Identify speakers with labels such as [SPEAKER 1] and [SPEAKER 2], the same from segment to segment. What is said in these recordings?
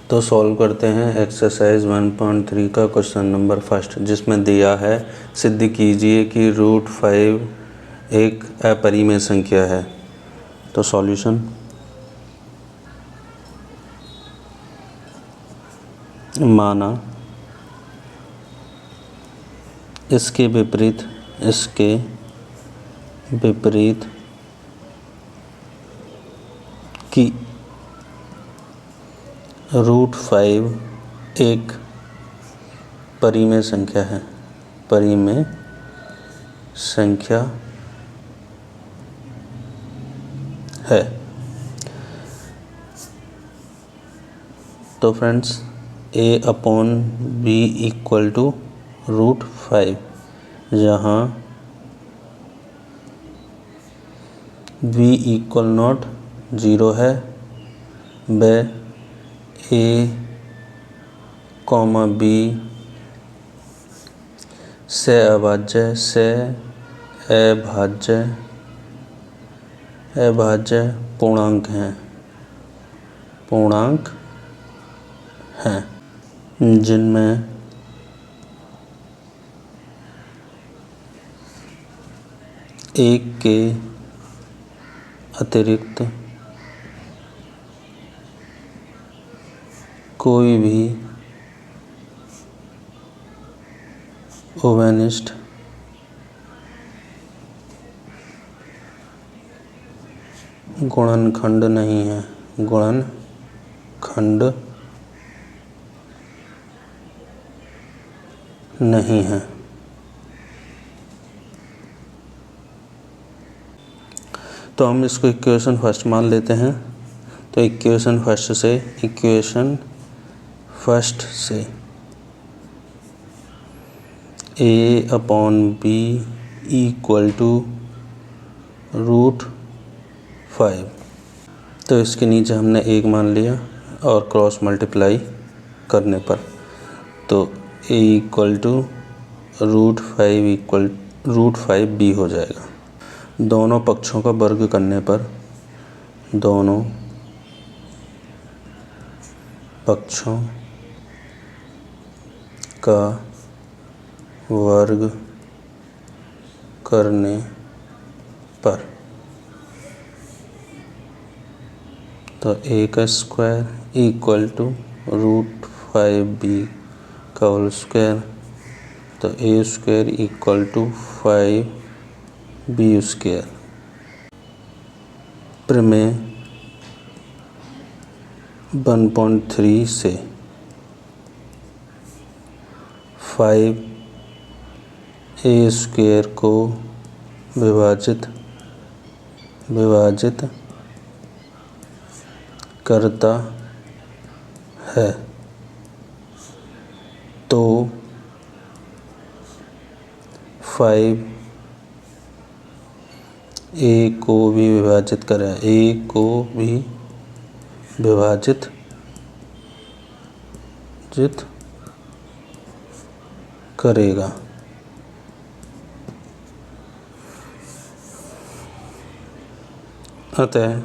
[SPEAKER 1] तो सॉल्व करते हैं एक्सरसाइज 1.3 का क्वेश्चन नंबर फर्स्ट, जिसमें दिया है सिद्ध कीजिए कि √5 एक अपरिमेय संख्या है। तो सॉल्यूशन, माना इसके विपरीत कि √5 एक परिमेय संख्या है, तो फ्रेंड्स a/b इक्वल टू √5, जहाँ b इक्वल नॉट 0 है, व a, b से अभाज्य पूर्णांक हैं, जिनमें एक के अतिरिक्त कोई भी उभयनिष्ठ गुणनखंड नहीं है। तो हम इसको इक्वेशन फर्स्ट मान लेते हैं। तो इक्वेशन फर्स्ट से a/b इक्वल टू √5, तो इसके नीचे हमने 1 मान लिया और क्रॉस मल्टीप्लाई करने पर तो a इक्वल टू √5b हो जाएगा। दोनों पक्षों का वर्ग करने पर तो a का स्क्वायर इक्वल टू √5b का होल स्क्वायर, तो a square equal to 5b square. प्रमेय 1.3 से 5a स्क्वायर को विभाजित करता है, तो 5a को भी विभाजित करेगा। अतः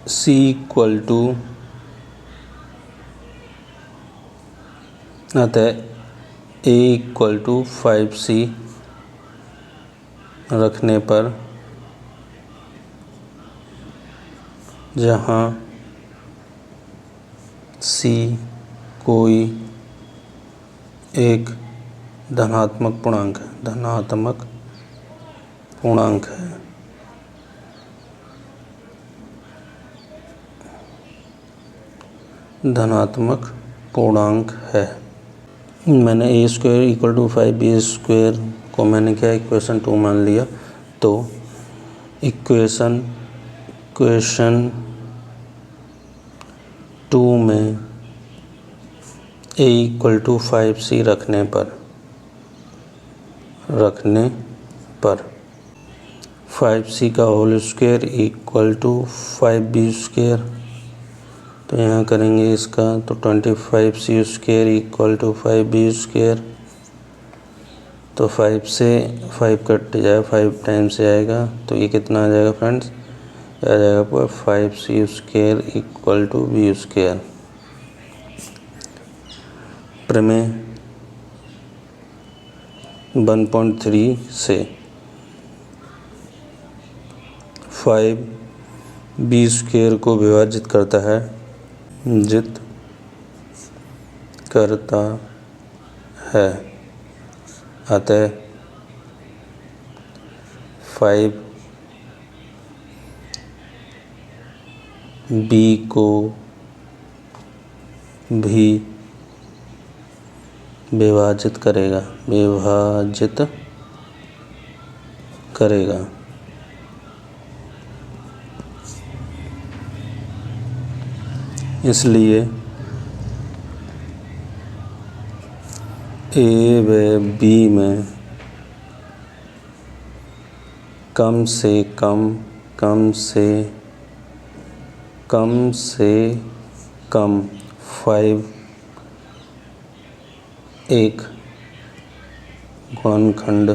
[SPEAKER 1] c equal to a equal to 5c रखने पर, जहाँ c कोई एक धनात्मक पूर्णांक है। मैंने a square equal to 5b square को मैंने क्या इक्वेशन 2 मान लिया। तो इक्वेशन 2 में a इक्वल टू 5c रखने पर 5c का whole square equal to 5b square, तो यहाँ करेंगे इसका, तो 25c square equal to 5b square तो 5 से 5 कट जाए, 5 टाइम से आएगा, तो ये कितना आ जाएगा फ्रेंड्स, आ जाएगा पर 5c² इक्वल टू v²। प्रमेय 1.3 से 5b² को विभाजित करता है, अतः 5b को भी विभाजित करेगा। इसलिए A व B में कम से कम 5 एक गुणनखंड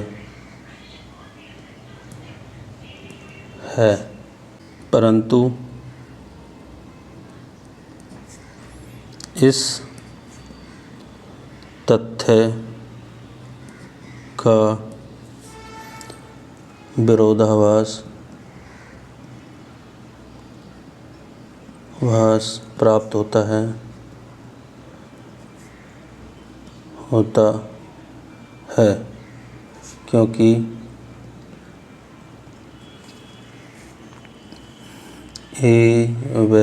[SPEAKER 1] है, परंतु इस तथ्य का विरोधाभास प्राप्त होता है क्योंकि A व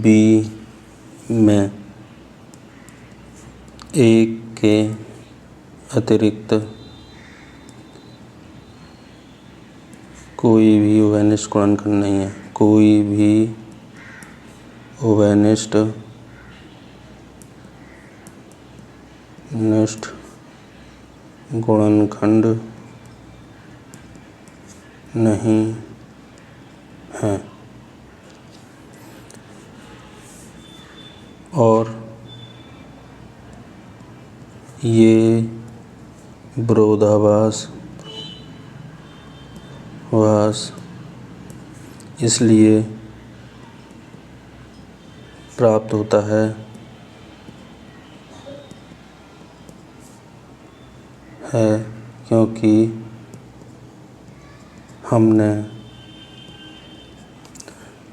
[SPEAKER 1] B में एक के अतिरिक्त कोई भी उभयनिष्ठ गुणनखंड नहीं है। कोई भी उभयनिष्ठ गुणनखंड नहीं है और ये विरोधाभास इसलिए प्राप्त होता है क्योंकि हमने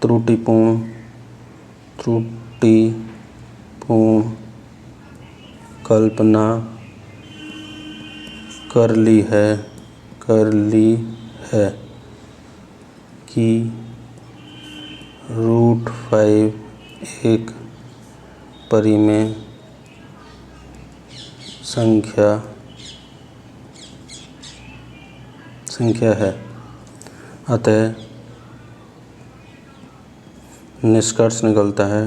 [SPEAKER 1] त्रुटिपूर्ण कल्पना कर ली है कि √5 एक परिमेय संख्या है। अतः निष्कर्ष निकलता है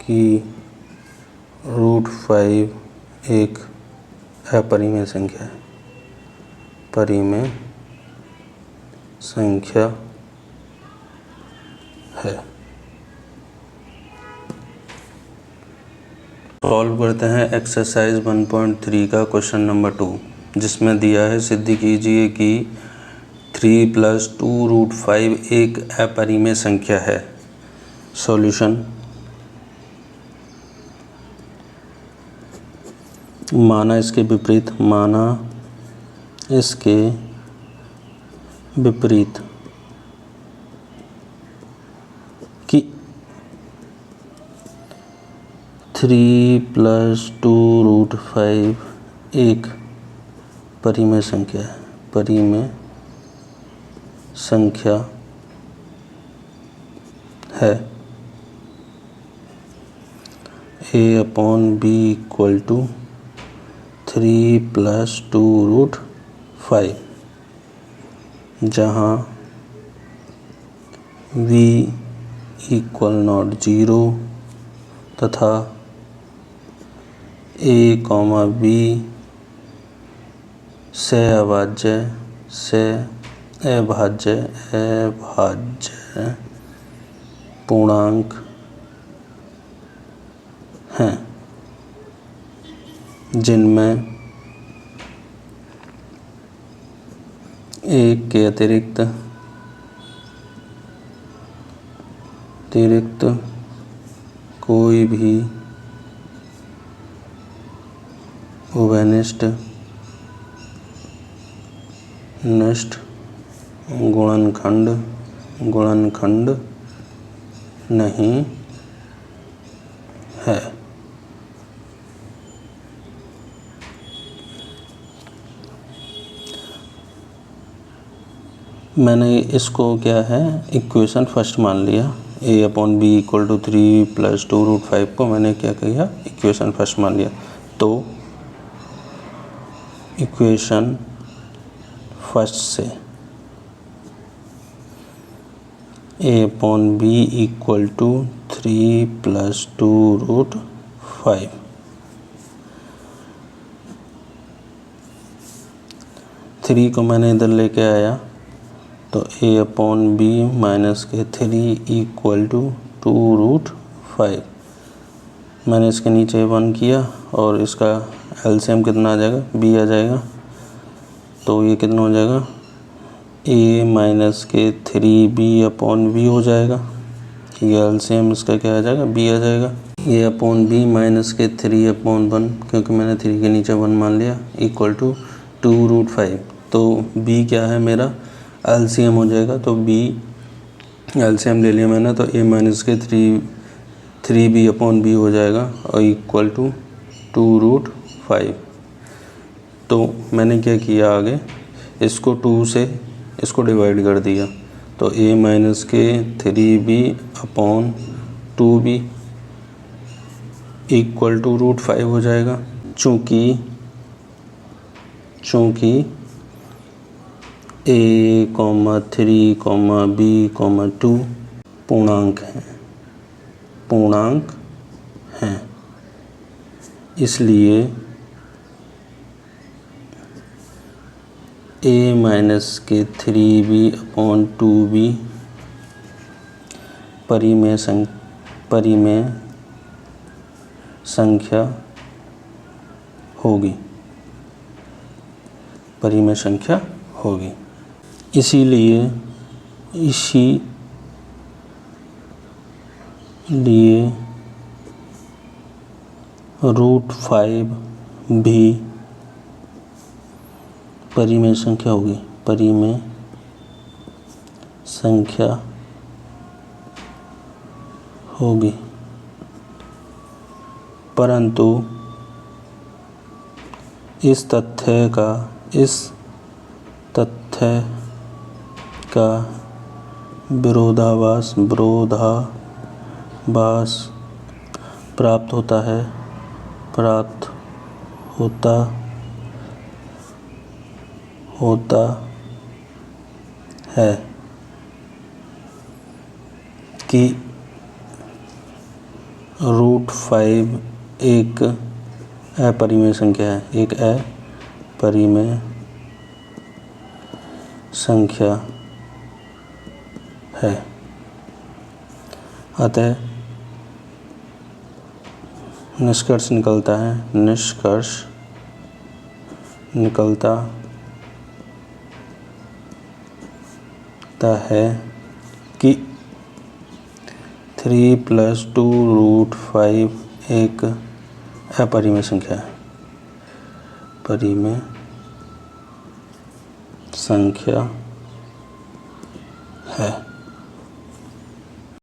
[SPEAKER 1] कि √5 एक अपरिमेय संख्या है। सॉल्व करते हैं एक्सरसाइज 1.3 का क्वेश्चन नंबर 2, जिसमें दिया है सिद्ध कीजिए कि 3 + 2√5 एक अपरिमेय संख्या है। सॉल्यूशन: माना इसके विपरीत कि 3 + 2√5 एक परिमेय संख्या है। A/B = 3 + 2√5, जहाँ v = 0 तथा A, B अभाज्य पूर्णांक हैं जिनमें एक के अतिरिक्त कोई भी उभयनिष्ठ गुणनखंड नहीं है। मैंने इसको क्या है इक्वेशन फर्स्ट मान लिया, a/b = 3 + 2√5 को मैंने क्या किया इक्वेशन फर्स्ट मान लिया। तो इक्वेशन फर्स्ट से a/b = 3 + 2√5, थ्री को मैंने इधर लेके आया तो a/b - 3 = 2√5। मैंने इसके नीचे 1 किया और इसका एलसीएम कितना आ जाएगा, b आ जाएगा। तो ये कितना हो जाएगा, a - 3b/b हो जाएगा। ये एलसीएम इसका क्या आ जाएगा, b आ जाएगा। a/b - 3/1, क्योंकि मैंने 3 के नीचे 1 मान लिया, = 2√5। तो b क्या है मेरा एलसीएम हो जाएगा। तो b एलसीएम ले लिया मैंने, तो a - 3b/b हो जाएगा और = 2√5। तो मैंने क्या किया आगे, इसको 2 से इसको डिवाइड कर दिया, तो a - 3b/2b = 2√5 हो जाएगा। चूँकि a, 3, b, 2 पूर्णांक हैं, इसलिए a - 3b/2b परिमेय संख्या होगी। इसीलिए √5 भी परिमेय संख्या होगी। परंतु इस तथ्य का विरोधाभास प्राप्त होता है कि √5 एक अपरिमेय संख्या है। अतः निष्कर्ष निकलता है कि 3 + 2√5 एक अपरिमेय संख्या है।